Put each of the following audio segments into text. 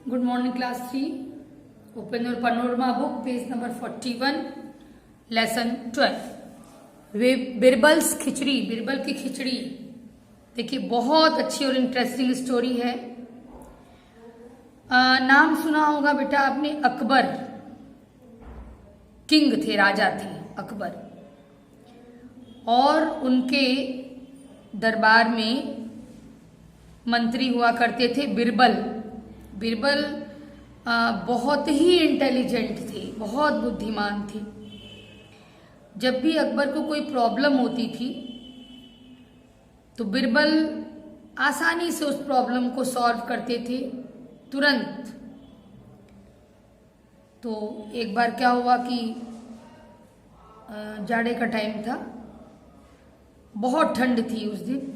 Good morning, class 3. Open your panorama book, page number 41, lesson 12. Birbal's खिचड़ी, बिरबल की खिचड़ी. देखिए बहुत अच्छी और इंटरेस्टिंग स्टोरी है. नाम सुना होगा बेटा आपने, अकबर. किंग थे, राजा थे अकबर. और उनके दरबार में मंत्री हुआ करते थे बिरबल. बिरबल बहुत ही इंटेलिजेंट थे, बहुत बुद्धिमान थे. जब भी अकबर को कोई प्रॉब्लम होती थी तो बिरबल आसानी से उस प्रॉब्लम को सॉल्व करते थे तुरंत. तो एक बार क्या हुआ कि जाड़े का टाइम था, बहुत ठंड थी उस दिन.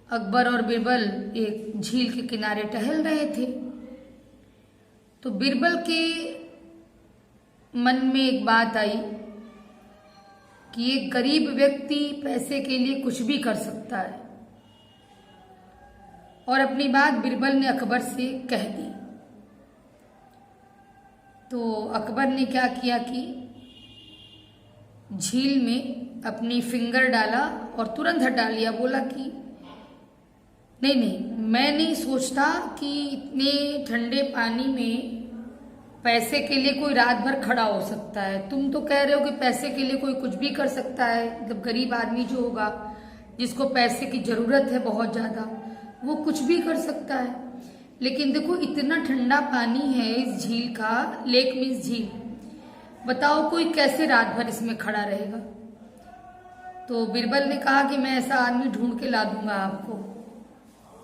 अकबर और बिरबल एक झील के किनारे टहल रहे थे. तो बिरबल के मन में एक बात आई कि एक गरीब व्यक्ति पैसे के लिए कुछ भी कर सकता है. और अपनी बात बिरबल ने अकबर से कह दी. तो अकबर ने क्या किया कि झील में अपनी फिंगर डाला और तुरंत हटा लिया. बोला कि नहीं, मैं नहीं सोचता कि इतने ठंडे पानी में पैसे के लिए कोई रात भर खड़ा हो सकता है. तुम तो कह रहे हो कि पैसे के लिए कोई कुछ भी कर सकता है. मतलब गरीब आदमी जो होगा, जिसको पैसे की जरूरत है बहुत ज्यादा, वो कुछ भी कर सकता है. लेकिन देखो इतना ठंडा पानी है इस झील का, लेक मीन्स झील. बताओ कोई कैसे रात भर इसमें खड़ा रहेगा. तो बिरबल ने कहा कि मैं ऐसा आदमी ढूंढ के ला दूंगा आपको.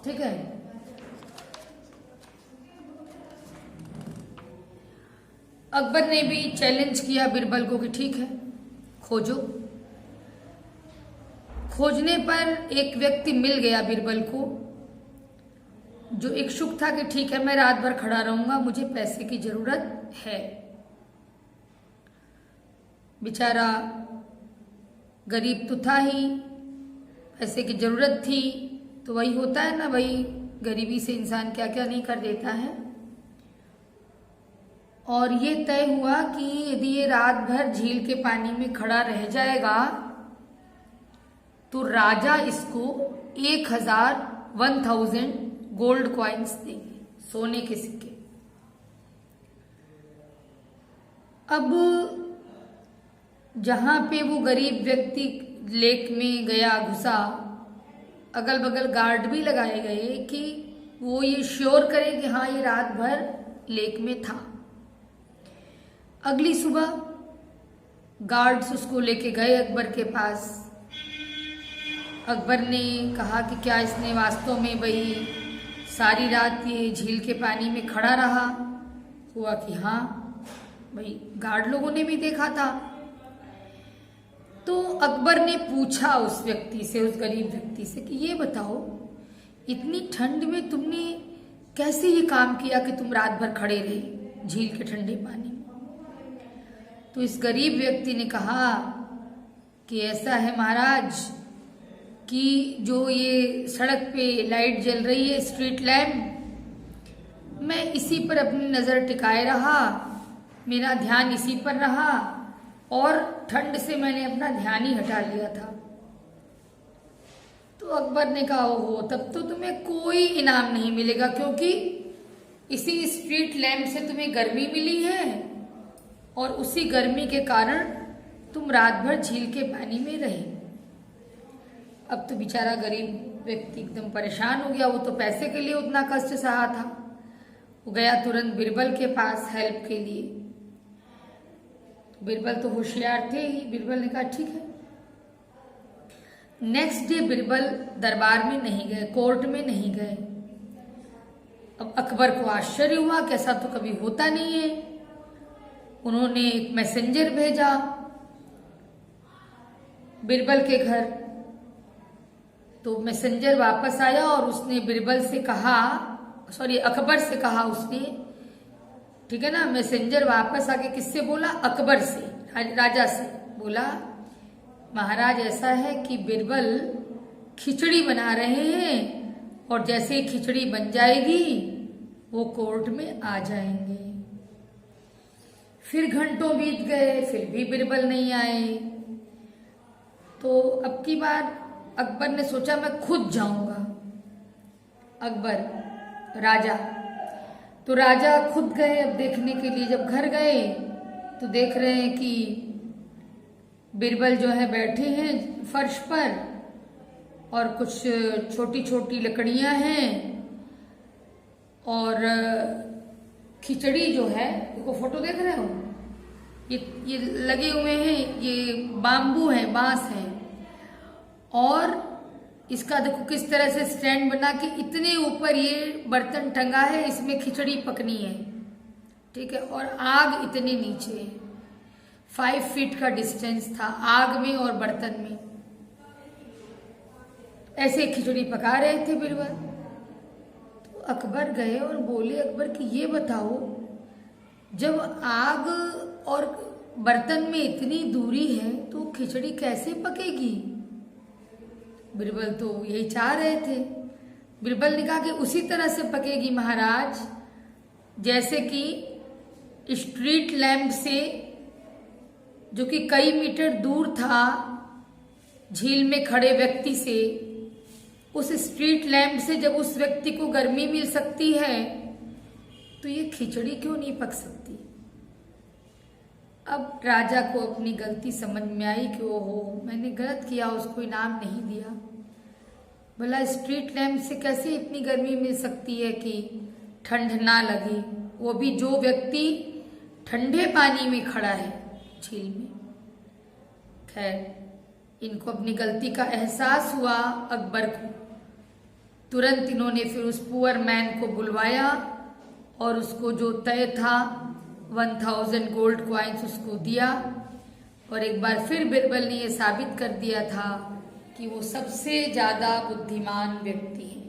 ठीक है. अकबर ने भी चैलेंज किया बिरबल को कि ठीक है, खोजो. खोजने पर एक व्यक्ति मिल गया बिरबल को, जो इच्छुक था कि ठीक है मैं रात भर खड़ा रहूंगा, मुझे पैसे की जरूरत है. बेचारा गरीब तो था ही, पैसे की जरूरत थी. तो वही होता है ना भाई, गरीबी से इंसान क्या क्या नहीं कर देता है. और ये तय हुआ कि यदि ये रात भर झील के पानी में खड़ा रह जाएगा तो राजा इसको 1000 गोल्ड कॉइन्स देंगे, सोने के सिक्के. अब जहां पे वो गरीब व्यक्ति लेक में गया, घुसा, अगल बगल गार्ड भी लगाए गए कि वो ये श्योर करे कि हाँ ये रात भर लेक में था. अगली सुबह गार्ड्स उसको लेके गए अकबर के पास. अकबर ने कहा कि क्या इसने वास्तव में भाई सारी रात ये झील के पानी में खड़ा रहा. हुआ कि हाँ भाई, गार्ड लोगों ने भी देखा था. तो अकबर ने पूछा उस व्यक्ति से, उस गरीब व्यक्ति से, कि ये बताओ इतनी ठंड में तुमने कैसे ये काम किया कि तुम रात भर खड़े रहे झील के ठंडे पानी में. तो इस गरीब व्यक्ति ने कहा कि ऐसा है महाराज कि जो ये सड़क पे लाइट जल रही है, स्ट्रीट लैम्प, मैं इसी पर अपनी नजर टिकाए रहा, मेरा ध्यान इसी पर रहा और ठंड से मैंने अपना ध्यान ही हटा लिया था. तो अकबर ने कहा ओहो, तब तो तुम्हें कोई इनाम नहीं मिलेगा, क्योंकि इसी स्ट्रीट लैम्प से तुम्हें गर्मी मिली है और उसी गर्मी के कारण तुम रात भर झील के पानी में रहे. अब तो बेचारा गरीब व्यक्ति एकदम परेशान हो गया. वो तो पैसे के लिए उतना कष्ट सहा था. वो गया तुरंत बिरबल के पास हेल्प के लिए. बिरबल तो होशियार थे ही. बिरबल ने कहा ठीक है. नेक्स्ट डे बिरबल दरबार में नहीं गए, कोर्ट में नहीं गए. अब अकबर को आश्चर्य हुआ कि ऐसा तो कभी होता नहीं है. उन्होंने एक मैसेंजर भेजा बिरबल के घर. तो मैसेंजर वापस आया और उसने बिरबल से कहा, सॉरी अकबर से कहा उसने, ठीक है ना. मैसेंजर वापस आके किससे बोला? अकबर से, राजा से बोला, महाराज ऐसा है कि बिरबल खिचड़ी बना रहे हैं और जैसे ही खिचड़ी बन जाएगी वो कोर्ट में आ जाएंगे। फिर घंटों बीत गए, फिर भी बिरबल नहीं आए। तो अब की बार अकबर ने सोचा मैं खुद जाऊंगा। अकबर राजा, तो राजा खुद गए अब देखने के लिए। जब घर गए तो देख रहे हैं कि बिरबल जो है बैठे हैं फर्श पर और कुछ छोटी छोटी लकड़ियां हैं और खिचड़ी जो है, देखो फोटो देख रहे हो, ये लगे हुए हैं, ये बाम्बू है, बांस है। और इसका देखो किस तरह से स्टैंड बना के इतने ऊपर ये बर्तन टंगा है, इसमें खिचड़ी पकनी है, ठीक है। और आग इतने नीचे, 5 फीट का डिस्टेंस था आग में और बर्तन में। ऐसे खिचड़ी पका रहे थे बिरबल। तो अकबर गए और बोले अकबर कि ये बताओ, जब आग और बर्तन में इतनी दूरी है तो खिचड़ी कैसे पकेगी? बिरबल तो यही चाह रहे थे। बिरबल ने कहा कि उसी तरह से पकेगी महाराज जैसे कि स्ट्रीट लैंप से, जो कि कई मीटर दूर था झील में खड़े व्यक्ति से, उस स्ट्रीट लैंप से जब उस व्यक्ति को गर्मी मिल सकती है तो ये खिचड़ी क्यों नहीं पक सकती? अब राजा को अपनी गलती समझ में आई कि ओहो मैंने गलत किया, उसको इनाम नहीं दिया। भला स्ट्रीट लैंप से कैसे इतनी गर्मी मिल सकती है कि ठंड ना लगे, वो भी जो व्यक्ति ठंडे पानी में खड़ा है झील में। खैर इनको अपनी गलती का एहसास हुआ अकबर को। तुरंत इन्होंने फिर उस पुअर मैन को बुलवाया और उसको जो तय था 1000 गोल्ड कॉइन्स उसको दिया। और एक बार फिर बिरबल ने ये साबित कर दिया था कि वो सबसे ज्यादा बुद्धिमान व्यक्ति है।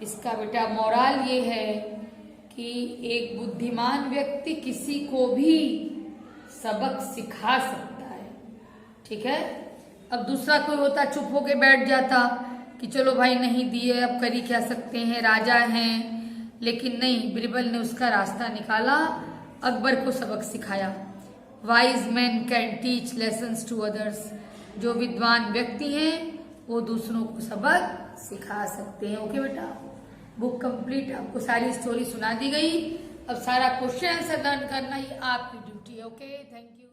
इसका बेटा मोरल ये है कि एक बुद्धिमान व्यक्ति किसी को भी सबक सिखा सकता है, ठीक है। अब दूसरा कोई होता चुप होके बैठ जाता कि चलो भाई नहीं दिए, अब कर ही क्या सकते हैं, राजा हैं। लेकिन नहीं, बिरबल ने उसका रास्ता निकाला, अकबर को सबक सिखाया। Wise man can teach lessons to others. जो विद्वान व्यक्ति हैं वो दूसरों को सबक सिखा सकते हैं। ओके बेटा, बुक कंप्लीट, आपको सारी स्टोरी सुना दी गई। अब सारा क्वेश्चन आंसर लर्न करना ही आपकी ड्यूटी है। Okay, thank you.